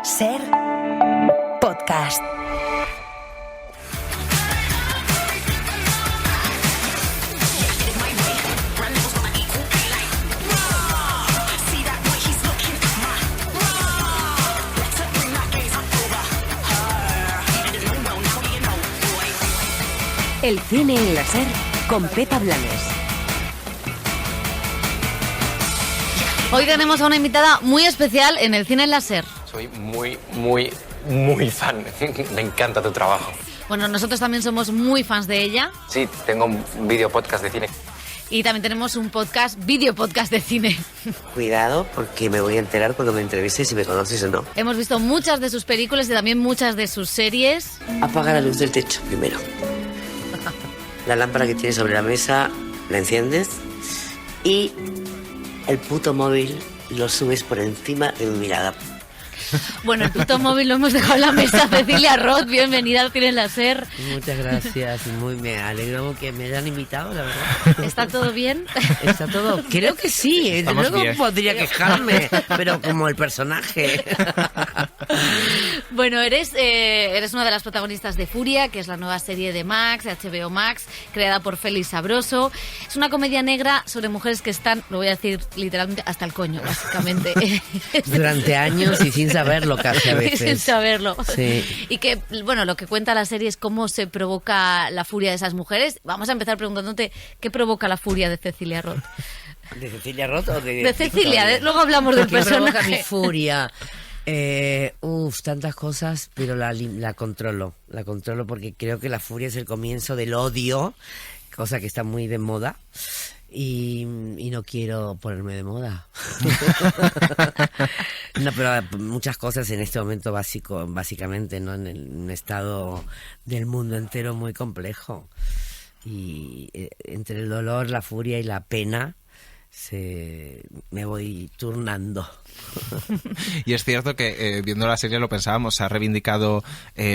Ser podcast. El cine en la Ser con Pepa Blanes. Hoy tenemos a una invitada muy especial en el cine en la Ser. Soy muy fan. Me encanta tu trabajo. Bueno, nosotros también somos muy fans de ella. Sí, tengo un video podcast de cine. Y también tenemos un video podcast de cine. Cuidado, porque me voy a enterar cuando me entrevistes si me conoces o no. Hemos visto muchas de sus películas y también muchas de sus series. Apaga la luz del techo primero. La lámpara que tienes sobre la mesa la enciendes y el puto móvil lo subes por encima de mi mirada. Bueno, el puto móvil lo hemos dejado en la mesa. Cecilia Roth, bienvenida al cine en la Ser. Muchas gracias, me alegro que me hayan invitado, la verdad. ¿Está todo bien? Está todo, creo que sí, Estamos luego bien. podría quejarme, pero como el personaje. Bueno, eres una de las protagonistas de Furia, que es la nueva serie de Max, de HBO Max, creada por Félix Sabroso. Es una comedia negra sobre mujeres que están, lo voy a decir literalmente, hasta el coño, básicamente. Durante años y sin saberlo casi a veces. Sin saberlo. Sí. Y que, bueno, lo que cuenta la serie es cómo se provoca la furia de esas mujeres. Vamos a empezar preguntándote qué provoca la furia de Cecilia Roth. ¿De Cecilia Roth o de...? De Cecilia, luego hablamos del ¿Qué provoca mi personaje. furia? Tantas cosas, pero la controlo porque creo que la furia es el comienzo del odio, cosa que está muy de moda. Y no quiero ponerme de moda. No, pero muchas cosas en este momento básicamente, ¿no? En un estado del mundo entero muy complejo. Y entre el dolor, la furia y la pena me voy turnando. Y es cierto que viendo la serie lo pensábamos, se ha reivindicado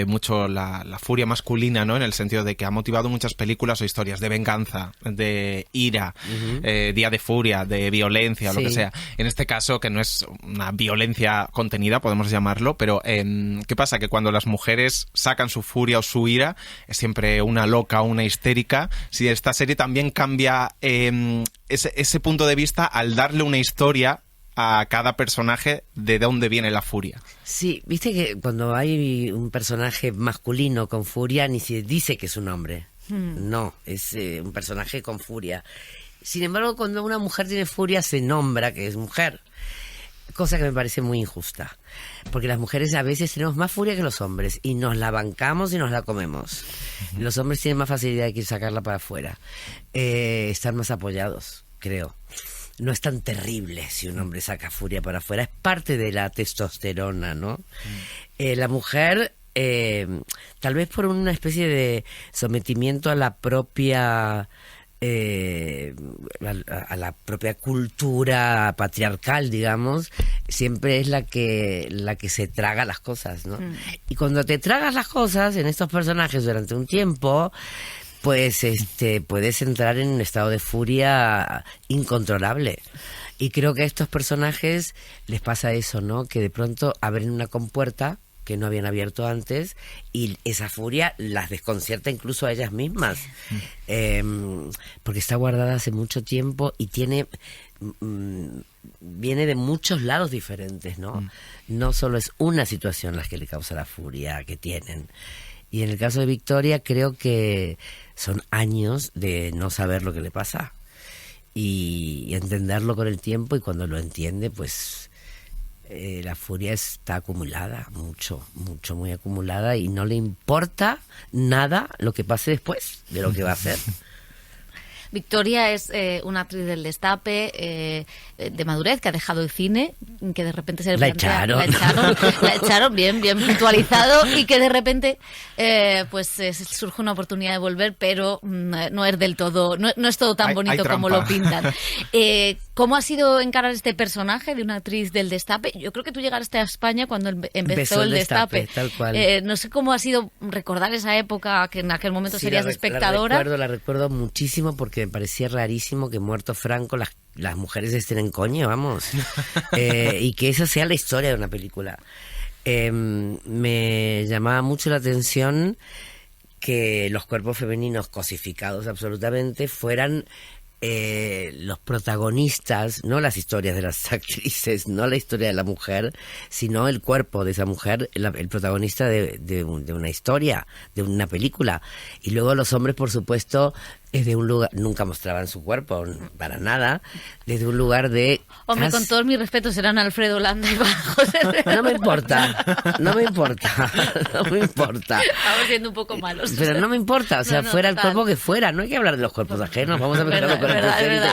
mucho la furia masculina, ¿no? En el sentido de que ha motivado muchas películas o historias de venganza, de ira, día de furia, de violencia, Sí. lo que sea. En este caso, que no es una violencia contenida, podemos llamarlo, pero ¿qué pasa? Que cuando las mujeres sacan su furia o su ira, es siempre una loca, una histérica. Si esta serie también cambia ese punto de vista al darle una historia a cada personaje de dónde viene la furia. Sí, viste que cuando hay un personaje masculino con furia ni se dice que es un hombre. No, es un personaje con furia. Sin embargo, cuando una mujer tiene furia se nombra que es mujer. Cosa que me parece muy injusta. Porque las mujeres a veces tenemos más furia que los hombres y nos la bancamos y nos la comemos. Los hombres tienen más facilidad de que sacarla para afuera. Están más apoyados, creo. No es tan terrible si un hombre saca furia para afuera. Es parte de la testosterona, ¿no? La mujer, tal vez por una especie de sometimiento a la propia... a la propia cultura patriarcal, digamos, siempre es la que se traga las cosas, ¿no? Y cuando te tragas las cosas en estos personajes durante un tiempo, pues puedes entrar en un estado de furia incontrolable. Y creo que a estos personajes les pasa eso, ¿no? Que de pronto abren una compuerta que no habían abierto antes y esa furia las desconcierta incluso a ellas mismas, porque está guardada hace mucho tiempo y viene de muchos lados diferentes, ¿no? No solo es una situación la que le causa la furia que tienen. Y en el caso de Victoria creo que son años de no saber lo que le pasa y entenderlo con el tiempo, y cuando lo entiende, pues la furia está acumulada, muy acumulada, y no le importa nada lo que pase después de lo que va a hacer. Victoria es una actriz del destape, de madurez, que ha dejado el cine, que de repente se le plantea... La echaron, bien puntualizado, y que de repente surge una oportunidad de volver, pero no es del todo, no es todo tan bonito como lo pintan. ¿Cómo ha sido encarar este personaje de una actriz del destape? Yo creo que tú llegaste a España cuando empezó el destape. Tal cual. No sé cómo ha sido recordar esa época, que en aquel momento serías espectadora. La recuerdo muchísimo, porque me parecía rarísimo que, muerto Franco, las mujeres estén en coño, vamos. Y que esa sea la historia de una película. me llamaba mucho la atención que los cuerpos femeninos cosificados absolutamente fueran los protagonistas, no las historias de las actrices, no la historia de la mujer, sino el cuerpo de esa mujer, el protagonista de una historia, de una película. Y luego los hombres, por supuesto, desde un lugar, nunca mostraban su cuerpo, para nada, desde un lugar de... Hombre, con todos mis respetos, eran Alfredo Landa y José. No me importa. Estamos siendo un poco malos. Pero no me importa, o sea, fuera total. el cuerpo que fuera, no hay que hablar de los cuerpos ajenos, vamos a meter los cuerpos ajenos.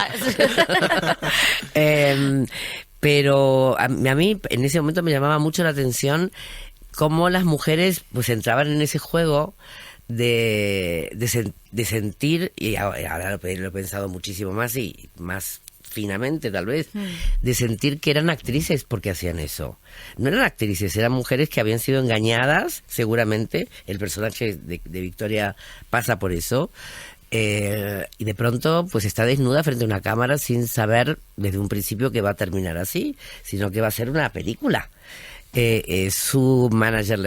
Pero a mí en ese momento me llamaba mucho la atención cómo las mujeres pues entraban en ese juego de sentir, y ahora lo he pensado muchísimo más y más finamente tal vez, de sentir que eran actrices porque hacían eso. No eran actrices, eran mujeres que habían sido engañadas, seguramente, el personaje de Victoria pasa por eso, y de pronto pues está desnuda frente a una cámara sin saber desde un principio que va a terminar así, sino que va a ser una película. Su manager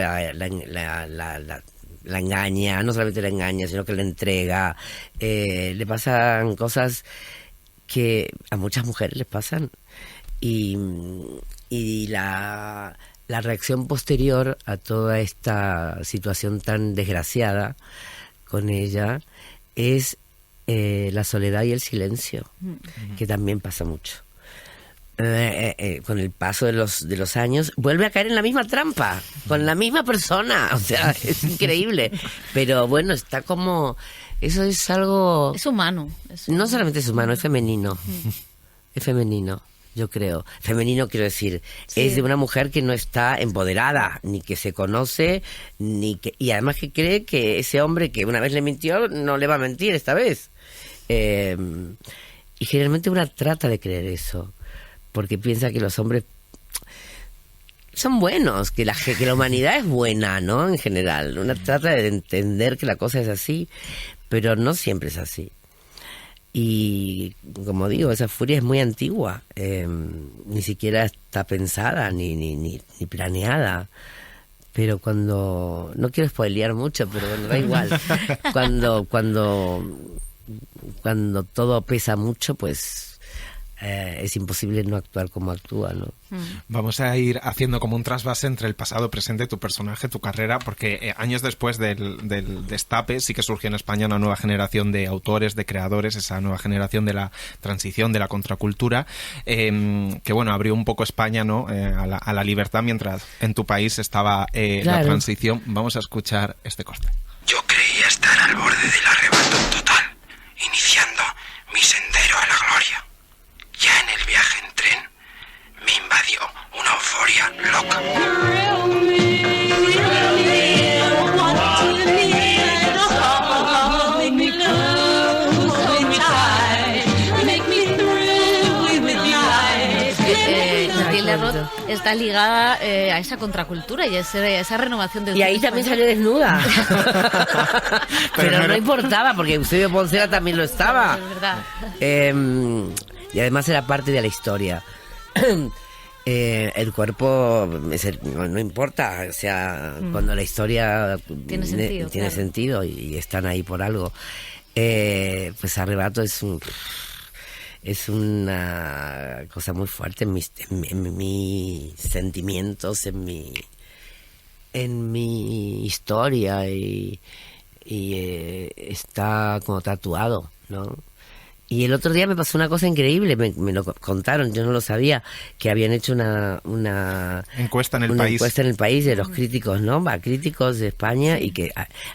la engaña, no solamente la engaña, sino que la entrega, le pasan cosas que a muchas mujeres les pasan, y la reacción posterior a toda esta situación tan desgraciada con ella es la soledad y el silencio, que también pasa mucho. Con el paso de los años vuelve a caer en la misma trampa con la misma persona, o sea, es increíble, pero bueno, está como, eso es algo, es humano, no solamente es humano, es femenino, es femenino, yo creo, femenino quiero decir, sí. Es de una mujer que no está empoderada, ni que se conoce, y además que cree que ese hombre que una vez le mintió no le va a mentir esta vez, y generalmente una trata de creer eso, porque piensa que los hombres son buenos, que la humanidad es buena, ¿no? En general, una trata de entender que la cosa es así, pero no siempre es así. Y como digo, esa furia es muy antigua, ni siquiera está pensada ni planeada. Pero cuando, no quiero spoilear mucho, pero bueno, da igual, cuando todo pesa mucho, pues es imposible no actuar como actúa, ¿no? Vamos a ir haciendo como un trasvase entre el pasado, presente, tu personaje, tu carrera, porque años después del destape sí que surgió en España una nueva generación de autores, de creadores, esa nueva generación de la transición, de la contracultura, que bueno, abrió un poco España, ¿no? A la libertad, mientras en tu país estaba claro, la transición. Vamos a escuchar este corte. Yo creía estar al borde del arrebato total, iniciando mi sendero a la gloria. Ya en el viaje en tren me invadió una euforia loca. Natalia Roth está ligada a esa contracultura y a esa renovación del y ahí también salió desnuda. pero no importaba, porque Eusebio Poncela también lo estaba. Es verdad. Y además era parte de la historia. El cuerpo no importa, o sea, cuando la historia tiene sentido, tiene claro, sentido y están ahí por algo. Pues Arrebato es una cosa muy fuerte en mis sentimientos, en mi historia, y está como tatuado, ¿no? Y el otro día me pasó una cosa increíble, me lo contaron, yo no lo sabía, que habían hecho una encuesta en el país de los críticos, ¿no? Críticos de España, sí, y que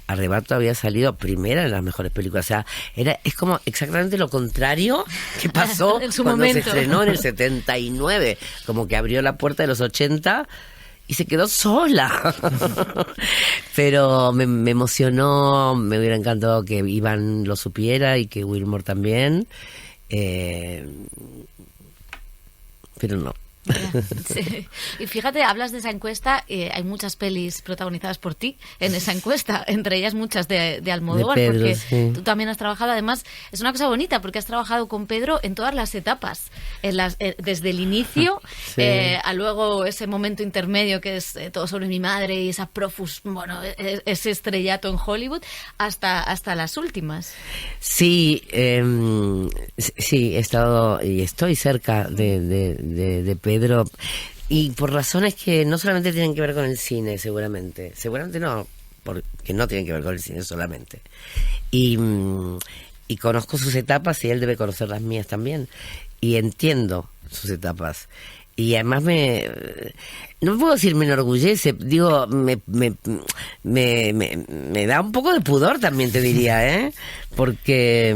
Arrebato había salido primera en las mejores películas. O sea, es como exactamente lo contrario que pasó en su cuando momento se estrenó en el 79, como que abrió la puerta de los 80 y se quedó sola. Pero me emocionó, me hubiera encantado que Iván lo supiera y que Wilmore también, pero no. Sí. Y fíjate, hablas de esa encuesta, hay muchas pelis protagonizadas por ti en esa encuesta, entre ellas muchas de Almodóvar, de Pedro, porque sí. tú también has trabajado, además, es una cosa bonita, porque has trabajado con Pedro en todas las etapas, desde el inicio, sí. A luego ese momento intermedio que es Todo sobre mi madre y esa ese estrellato en Hollywood, hasta las últimas. Sí, sí, he estado y estoy cerca de Pedro, y por razones que no solamente tienen que ver con el cine, seguramente no, porque no tienen que ver con el cine solamente, y conozco sus etapas y él debe conocer las mías también, y entiendo sus etapas, y además no puedo decir me enorgullece, digo, me da un poco de pudor también, te diría, porque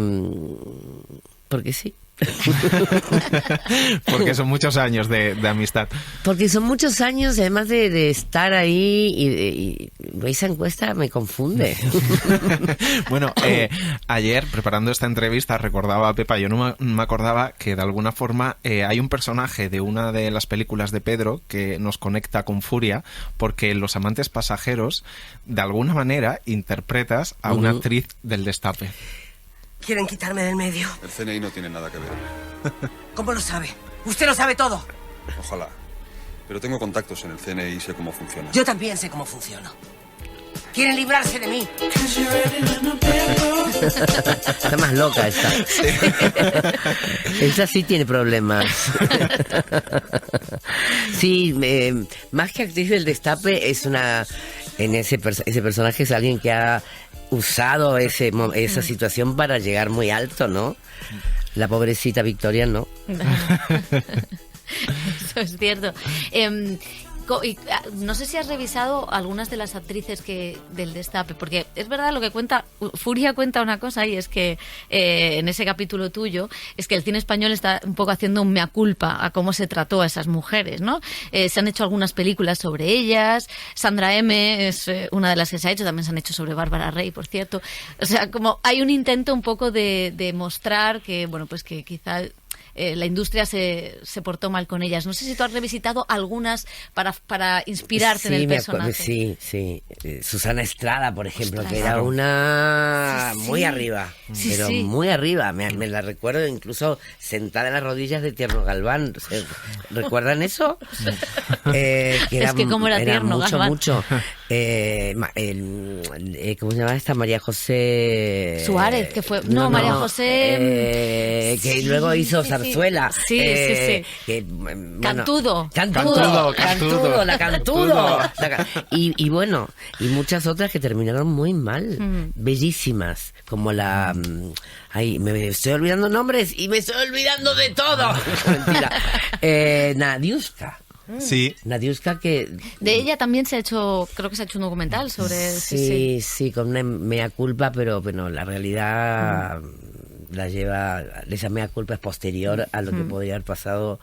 sí. Porque son muchos años de amistad. Porque son muchos años, además de estar ahí, y esa encuesta me confunde. Bueno, ayer, preparando esta entrevista, recordaba a Pepa, yo no me acordaba que de alguna forma hay un personaje de una de las películas de Pedro que nos conecta con Furia, porque en Los amantes pasajeros, de alguna manera, interpretas a una actriz del Destape. Quieren quitarme del medio. El CNI no tiene nada que ver. ¿Cómo lo sabe? Usted lo sabe todo. Ojalá. Pero tengo contactos en el CNI y sé cómo funciona. Yo también sé cómo funciona. Quieren librarse de mí. Está más loca esta. Esa sí tiene problemas. Sí, más que actriz del Destape, es ese personaje es alguien que ha usado esa situación para llegar muy alto, ¿no? La pobrecita Victoria no. Eso es cierto. No sé si has revisado algunas de las actrices del Destape, porque es verdad lo que cuenta, Furia cuenta una cosa, y es que en ese capítulo tuyo, es que el cine español está un poco haciendo un mea culpa a cómo se trató a esas mujeres, ¿no? Se han hecho algunas películas sobre ellas, Sandra M. es una de las que se ha hecho, también se han hecho sobre Bárbara Rey, por cierto. O sea, como hay un intento un poco de mostrar que, bueno, pues que quizá la industria se portó mal con ellas. No sé si tú has revisitado algunas para inspirarte en el personaje. Sí. Susana Estrada, por ejemplo, que era una muy arriba, pero muy arriba. Me la recuerdo incluso sentada en las rodillas de Tierno Galván. ¿Recuerdan eso? Es que como era Tierno Galván. Mucho. ¿Cómo se llama esta? María José Suárez, que fue... No, María José... que luego hizo Zarzuela. Sí. Que, Cantudo. La Cantudo. Y bueno, y muchas otras que terminaron muy mal. Bellísimas, como la... Ay, me estoy olvidando nombres y me estoy olvidando de todo. Mentira. Nadiuska. Sí. Nadiuska, que... De ella también creo que se ha hecho un documental sobre... Sí, con una mea culpa, pero bueno, la realidad la lleva... Esa mea culpa es posterior a lo que podría haber pasado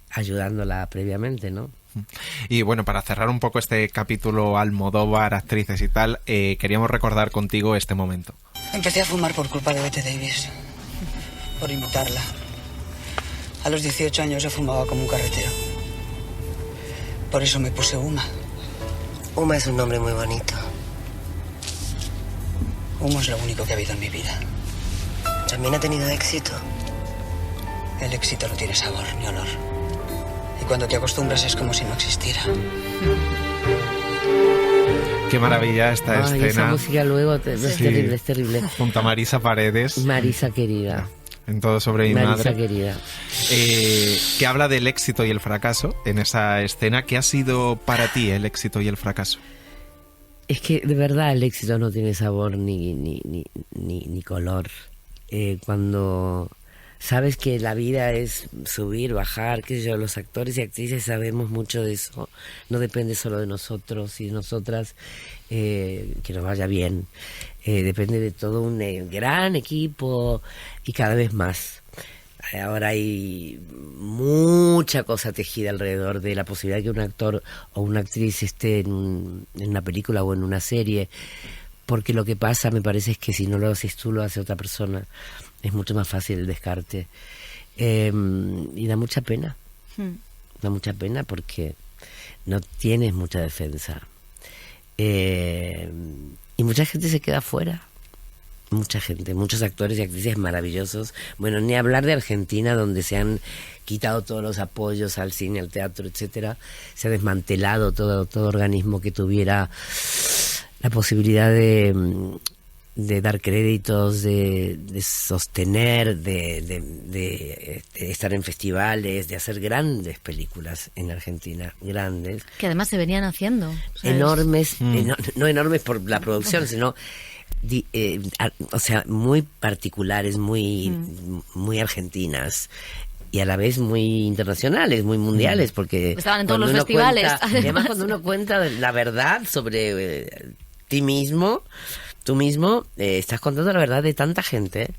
ayudándola previamente, ¿no? Y bueno, para cerrar un poco este capítulo Almodóvar, actrices y tal, queríamos recordar contigo este momento. Empecé a fumar por culpa de Bette Davis. Por imitarla. A los 18 años yo fumaba como un carretero. Por eso me puse Uma. Uma es un nombre muy bonito. Uma es lo único que ha habido en mi vida. ¿También ha tenido éxito? El éxito no tiene sabor ni olor. Y cuando te acostumbras es como si no existiera. Qué maravilla esta escena. Esa música luego es terrible. Junto a Marisa Paredes. Marisa querida. En Todo sobre mi Marisa madre. Querida. Que habla del éxito y el fracaso en esa escena. ¿Qué ha sido para ti el éxito y el fracaso? Es que de verdad el éxito no tiene sabor ni color. Cuando sabes que la vida es subir, bajar, qué sé yo, los actores y actrices sabemos mucho de eso. No depende solo de nosotros y de nosotras que nos vaya bien. Depende de todo un gran equipo y cada vez más. Ahora hay mucha cosa tejida alrededor de la posibilidad de que un actor o una actriz esté en una película o en una serie, porque lo que pasa, me parece, es que si no lo haces tú, lo hace otra persona. Es mucho más fácil el descarte. Y da mucha pena. da mucha pena porque no tienes mucha defensa. Y mucha gente se queda fuera. Mucha gente, muchos actores y actrices maravillosos. Bueno, ni hablar de Argentina, donde se han quitado todos los apoyos al cine, al teatro, etcétera. Se ha desmantelado todo organismo que tuviera la posibilidad de dar créditos, de sostener, de estar en festivales, de hacer grandes películas en Argentina, grandes. Que además se venían haciendo, ¿sabes? Enormes, no enormes por la producción, sino o sea, muy particulares, muy argentinas. Y a la vez muy internacionales, muy mundiales, porque estaban en todos los festivales. Y además cuando uno cuenta la verdad sobre ti mismo, tú mismo, estás contando la verdad de tanta gente.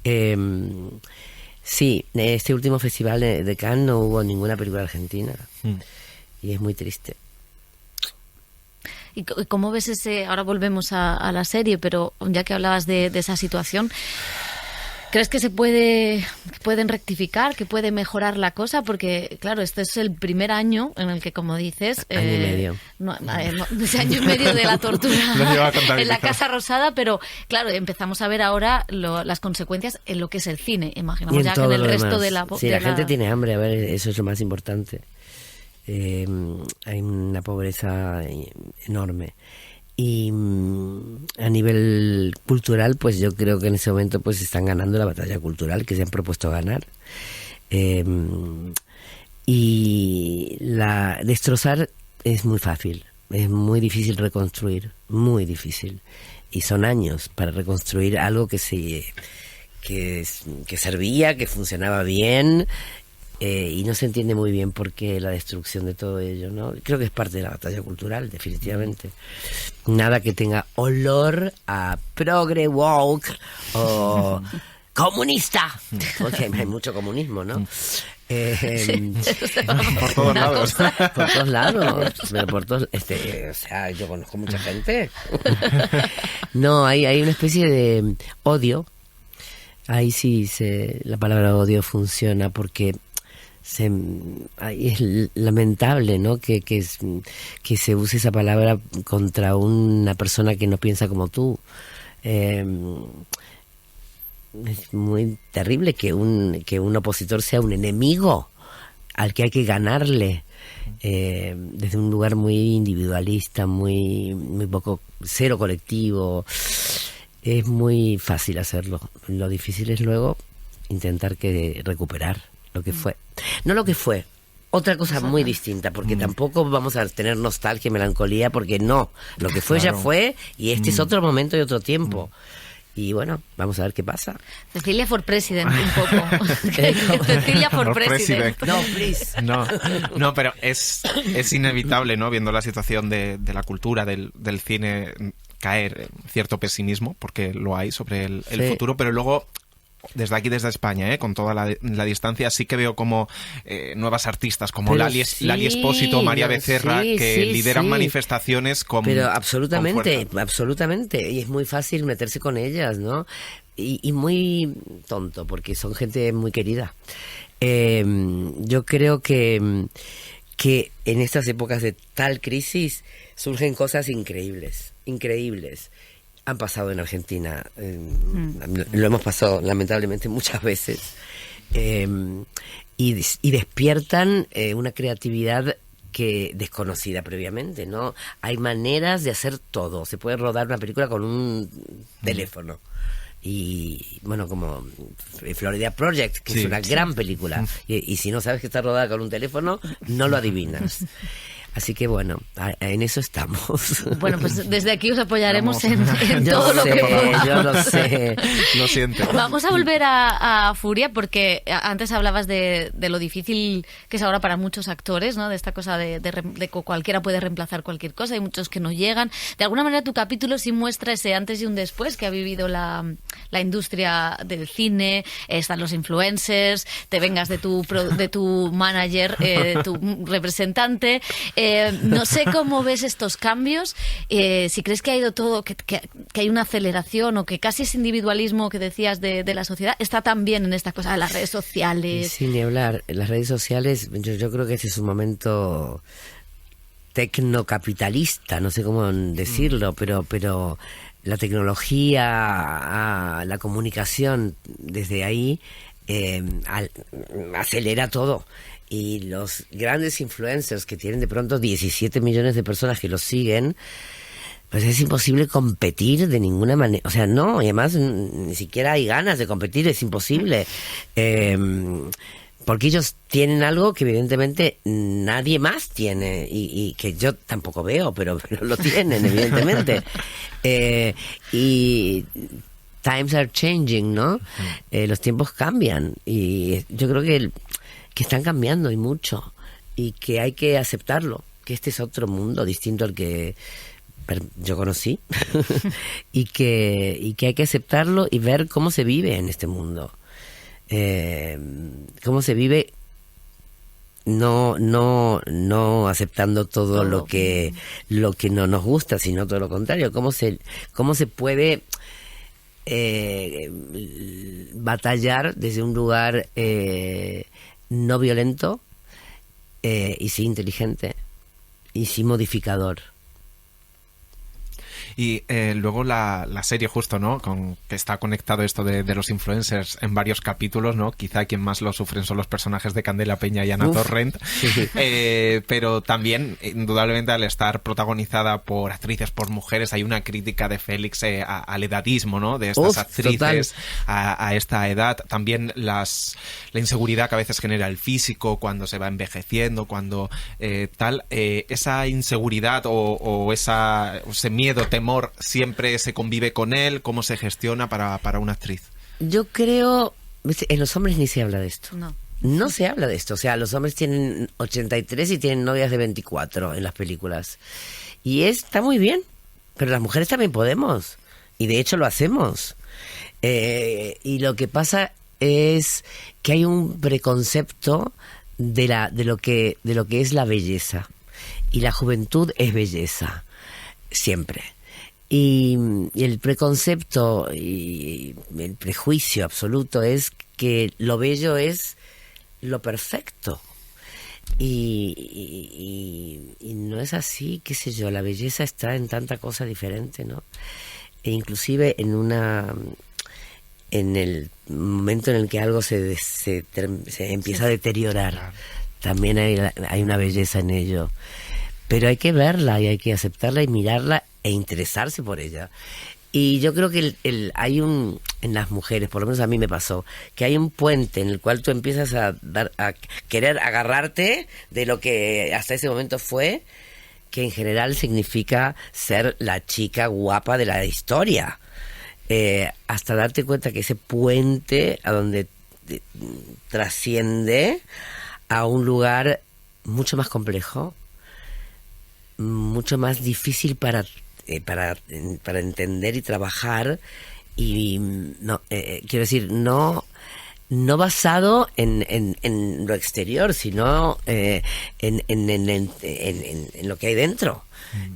Sí, en este último festival de Cannes no hubo ninguna película argentina. Y es muy triste. ¿Y cómo ves ese? Ahora volvemos a la serie, pero ya que hablabas de esa situación, ¿crees que pueden rectificar, que puede mejorar la cosa? Porque, claro, este es el primer año en el que, como dices... año y medio. Ese año y medio de la tortura en la Casa Rosada, pero, claro, empezamos a ver ahora las consecuencias en lo que es el cine. Imaginamos ya que en el resto de la... Sí, la gente tiene hambre, a ver, eso es lo más importante. Hay una pobreza enorme. Y a nivel cultural, pues yo creo que en ese momento pues están ganando la batalla cultural que se han propuesto ganar. Y destrozar es muy fácil, es muy difícil reconstruir, muy difícil. Y son años para reconstruir algo que servía, que funcionaba bien. Y no se entiende muy bien por qué la destrucción de todo ello, ¿no? Creo que es parte de la batalla cultural, definitivamente. Nada que tenga olor a progre, woke o comunista, porque hay mucho comunismo, ¿no? Por todos lados. Por todos lados. Pero por todos, o sea, yo conozco mucha gente. No, hay una especie de odio. Ahí sí la palabra odio funciona porque es lamentable, ¿no? Que se use esa palabra contra una persona que no piensa como tú. Es muy terrible que un opositor sea un enemigo al que hay que ganarle, desde un lugar muy individualista, muy poco, cero colectivo. Es muy fácil hacerlo. Lo difícil es luego intentar recuperar lo que fue. No lo que fue, otra cosa muy distinta, porque tampoco vamos a tener nostalgia y melancolía, porque no, lo que fue ya fue, y este es otro momento y otro tiempo. Y bueno, vamos a ver qué pasa. Cecilia for President, un poco. Cecilia for President. No, please. No, pero es inevitable, ¿no? Viendo la situación de la cultura, del cine, caer cierto pesimismo, porque lo hay sobre el futuro, pero luego... Desde aquí, desde España, con toda la distancia, sí que veo como nuevas artistas como Lali Espósito, María Becerra, que lideran manifestaciones con Pero absolutamente, con absolutamente. Y es muy fácil meterse con ellas, ¿no? Y muy tonto, porque son gente muy querida. Yo creo que en estas épocas de tal crisis surgen cosas increíbles. Han pasado en Argentina, lo hemos pasado lamentablemente muchas veces, y despiertan una creatividad desconocida previamente, ¿no? Hay maneras de hacer todo. Se puede rodar una película con un teléfono. Y bueno, como Florida Project, que es una gran película, y si no sabes que está rodada con un teléfono, no lo adivinas. Así que bueno, en eso estamos. Bueno, pues desde aquí os apoyaremos en todo lo que podamos. Yo lo sé. Lo siento. Vamos a volver a Furia, porque antes hablabas de lo difícil que es ahora para muchos actores, ¿no? De esta cosa de que cualquiera puede reemplazar cualquier cosa, hay muchos que no llegan. De alguna manera tu capítulo sí muestra ese antes y un después que ha vivido la industria del cine. Están los influencers, te vengas de tu manager, tu representante... No sé cómo ves estos cambios, si crees que ha ido todo, que hay una aceleración o que casi ese individualismo que decías de la sociedad está también en esta cosa de las redes sociales. Sin ni hablar, las redes sociales, yo creo que este es un momento tecnocapitalista, no sé cómo decirlo, pero la tecnología, la comunicación desde ahí acelera todo. Y los grandes influencers que tienen de pronto 17 millones de personas que los siguen, pues es imposible competir de ninguna manera. O sea, no, y además ni siquiera hay ganas de competir, es imposible. Porque ellos tienen algo que evidentemente nadie más tiene y que yo tampoco veo, pero lo tienen, evidentemente. Y times are changing, ¿no? Los tiempos cambian y yo creo que están cambiando y mucho y que hay que aceptarlo, que este es otro mundo distinto al que yo conocí y que hay que aceptarlo y ver cómo se vive en este mundo. Cómo se vive no aceptando todo lo que no nos gusta, sino todo lo contrario. Cómo se puede batallar desde un lugar no violento y sí inteligente y sí modificador. Y luego la serie justo, ¿no? Que está conectado esto de los influencers en varios capítulos, ¿no? Quizá quien más lo sufren son los personajes de Candela Peña y Ana Torrent. Pero también, indudablemente, al estar protagonizada por actrices, por mujeres, hay una crítica de Félix al edadismo, ¿no? De estas actrices a esta edad. También la inseguridad que a veces genera el físico cuando se va envejeciendo, cuando esa inseguridad o ese miedo, temor, siempre se convive con él. ¿Cómo se gestiona para una actriz? Yo creo, en los hombres ni se habla de esto. No se habla de esto. O sea, los hombres tienen 83 y tienen novias de 24 en las películas. Y está muy bien, pero las mujeres también podemos. Y de hecho lo hacemos. Y lo que pasa es que hay un preconcepto de lo que es la belleza. Y la juventud es belleza. Siempre. Y el preconcepto y el prejuicio absoluto es que lo bello es lo perfecto. Y no es así, qué sé yo, la belleza está en tanta cosa diferente, ¿no? E inclusive en el momento en el que algo se empieza a deteriorar, también hay una belleza en ello. Pero hay que verla y hay que aceptarla y mirarla e interesarse por ella. Y yo creo que en las mujeres, por lo menos a mí me pasó, que hay un puente en el cual tú empiezas a querer agarrarte de lo que hasta ese momento fue, que en general significa ser la chica guapa de la historia. Hasta darte cuenta que ese puente a donde trasciende a un lugar mucho más complejo, mucho más difícil para entender y trabajar, y quiero decir, no basado en lo exterior, sino en lo que hay dentro.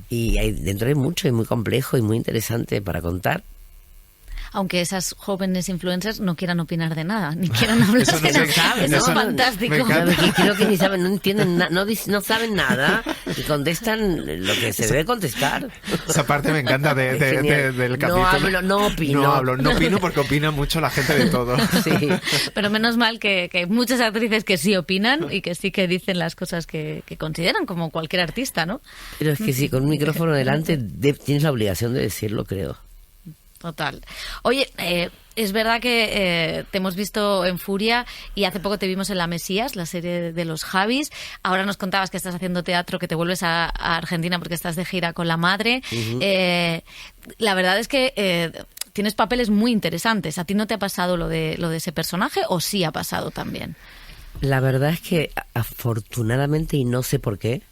Y dentro hay mucho y muy complejo y muy interesante para contar. Aunque esas jóvenes influencers no quieran opinar de nada, ni quieran hablar de nada. Eso es fantástico. Creo que ni saben, no entienden, no saben nada y contestan lo que se debe contestar. Esa parte me encanta del capítulo. No opino porque opina mucho la gente de todo. Sí. Pero menos mal que hay muchas actrices que sí opinan y que sí que dicen las cosas que consideran, como cualquier artista, ¿no? Pero es que sí, con un micrófono delante tienes la obligación de decirlo, creo. Total. Oye, es verdad que te hemos visto en Furia y hace poco te vimos en La Mesías, la serie de los Javis. Ahora nos contabas que estás haciendo teatro, que te vuelves a Argentina porque estás de gira con la madre. Uh-huh. La verdad es que tienes papeles muy interesantes. ¿A ti no te ha pasado lo de ese personaje o sí ha pasado también? La verdad es que afortunadamente, y no sé por qué,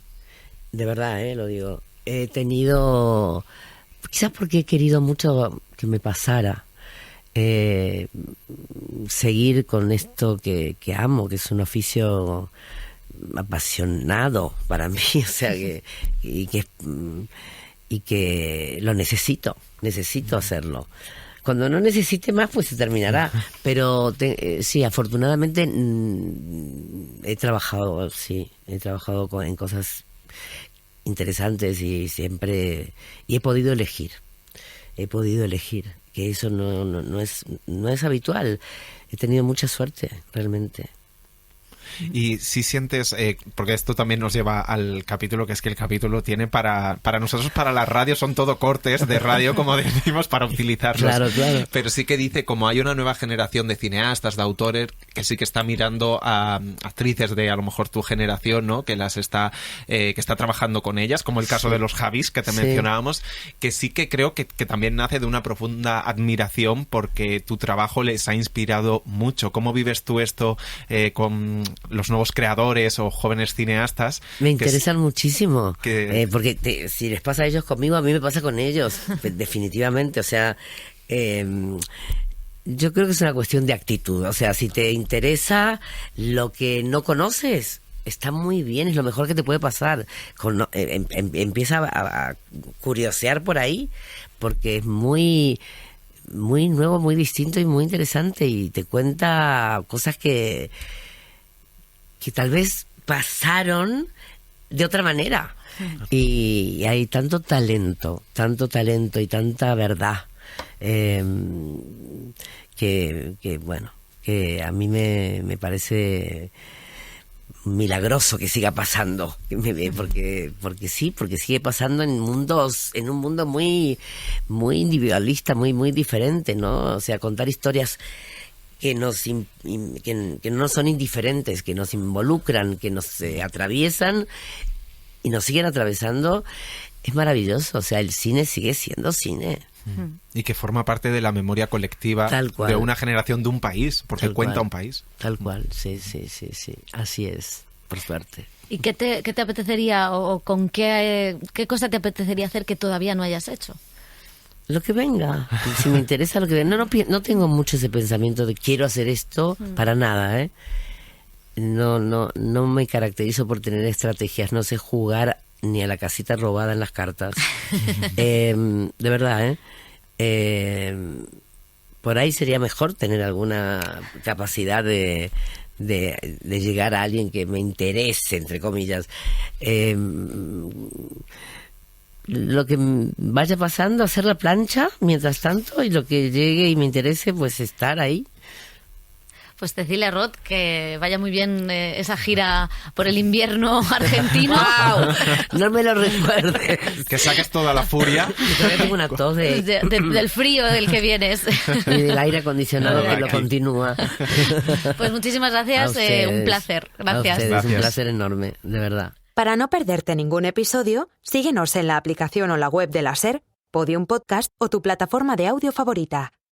de verdad, lo digo, he tenido... Quizás porque he querido mucho que me pasara, seguir con esto que amo, que es un oficio apasionado para mí, o sea, y que lo necesito hacerlo. Cuando no necesite más, pues se terminará. Pero sí, afortunadamente he trabajado en cosas interesantes y siempre he podido elegir, que eso no es habitual. He tenido mucha suerte, realmente. Y si sientes, porque esto también nos lleva al capítulo, que es que el capítulo tiene para nosotros, para la radio, son todo cortes de radio, como decimos, para utilizarlos. Claro. Pero sí que dice, como hay una nueva generación de cineastas, de autores, que sí que está mirando a actrices de a lo mejor tu generación, ¿no? Que las está trabajando con ellas, como el caso de los Javis que te mencionábamos, que sí que creo que también nace de una profunda admiración porque tu trabajo les ha inspirado mucho. ¿Cómo vives tú esto con los nuevos creadores o jóvenes cineastas? Me interesan muchísimo, porque si les pasa a ellos conmigo, a mí me pasa con ellos, definitivamente. O sea, yo creo que es una cuestión de actitud. O sea, si te interesa lo que no conoces, está muy bien, es lo mejor que te puede pasar. Empieza a curiosear por ahí, porque es muy nuevo, muy distinto y muy interesante, y te cuenta cosas que tal vez pasaron de otra manera. Y hay tanto talento y tanta verdad, que a mí me parece milagroso que siga pasando, porque sigue pasando en un mundo muy individualista, muy diferente, ¿no? O sea, contar historias que no son indiferentes, que nos involucran, que nos atraviesan y nos siguen atravesando, es maravilloso. O sea, el cine sigue siendo cine. Y que forma parte de la memoria colectiva de una generación, de un país, porque cuenta un país. Tal cual, sí. Así es, por suerte. ¿Y qué te apetecería o con qué cosa te apetecería hacer que todavía no hayas hecho? Lo que venga, si me interesa lo que venga. No tengo mucho ese pensamiento de quiero hacer esto, para nada, ¿eh? No me caracterizo por tener estrategias, no sé jugar ni a la casita robada en las cartas. De verdad, por ahí sería mejor tener alguna capacidad de llegar a alguien que me interese, entre comillas. Lo que vaya pasando, hacer la plancha mientras tanto, y lo que llegue y me interese, pues estar ahí. Pues Cecilia Roth, que vaya muy bien esa gira por el invierno argentino. ¡Wow! No me lo recuerdes. Que saques toda la furia. Todavía tengo una tos del frío del que vienes. Y del aire acondicionado que lo continúa. Pues muchísimas gracias, un placer. Gracias. Gracias. Un placer enorme, de verdad. Para no perderte ningún episodio, síguenos en la aplicación o la web de la SER, Podium Podcast o tu plataforma de audio favorita.